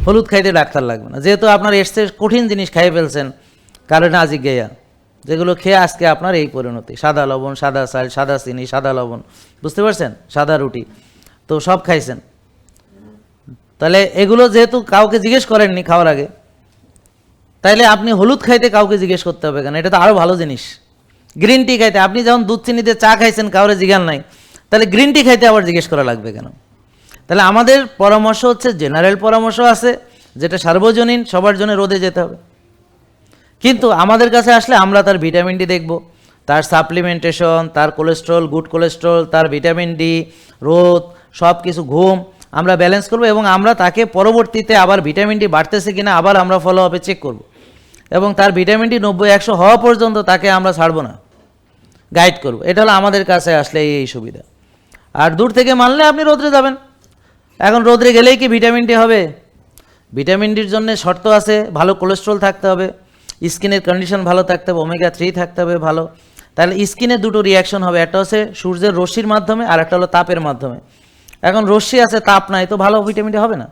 হলুদ খাইতে ডাক্তার লাগবে না, যেহেতু আপনার এসছে কঠিন জিনিস খাইয়ে ফেলছেন কারণে আজিজ্ঞেয়া, যেগুলো খেয়ে আজকে আপনার এই পরিণতি, সাদা লবণ, সাদা চাল, সাদা চিনি, সাদা লবণ, বুঝতে পারছেন, সাদা রুটি, তো সব খাইছেন। তাহলে এগুলো যেহেতু কাউকে জিজ্ঞেস করেননি খাওয়ার আগে, তাইলে আপনি হলুদ খাইতে কাউকে জিজ্ঞেস করতে হবে কেন? এটা তো আরও ভালো জিনিস। গ্রিন টি খাইতে, আপনি যখন দুধ চিনিতে চা খাইছেন কাউরে জিজ্ঞান নাই, তাহলে গ্রিন টি খাইতে আবার জিজ্ঞেস করা লাগবে কেন? তাহলে আমাদের পরামর্শ হচ্ছে জেনারেল পরামর্শ আছে, যেটা সার্বজনীন, সবার জন্য রোদে যেতে হবে। কিন্তু আমাদের কাছে আসলে আমরা তার ভিটামিন ডি দেখব, তার সাপ্লিমেন্টেশন, তার কোলেস্ট্রল, গুড কোলেস্ট্রল, তার ভিটামিন ডি, রোদ, সব কিছু, ঘুম আমরা ব্যালেন্স করব, এবং আমরা তাকে পরবর্তীতে আবার ভিটামিন ডি বাড়তেছে কিনা আবার আমরা ফলো আপে চেক করব, এবং তার ভিটামিন ডি 90-100 হওয়া পর্যন্ত তাকে আমরা ছাড়বো না, গাইড করব। এটা হলো আমাদের কাছে আসলে এই সুবিধা। আর দূর থেকে মানলে আপনি রোদ্রে যাবেন। এখন রোদ্রে গেলেই কি ভিটামিন ডি হবে? ভিটামিন ডির জন্য শর্ত আছে, ভালো কোলেস্ট্রল থাকতে হবে, স্কিনের কন্ডিশন ভালো থাকতে হবে, ওমেগা 3 থাকতে হবে ভালো। তাহলে স্কিনে দুটো রিয়াকশন হবে, একটা হচ্ছে সূর্যের রশ্মির মাধ্যমে আর একটা হলো তাপের মাধ্যমে। এখন রশ্মি আছে, তাপ নাই, তো ভালো ভিটামিন ডি হবে না।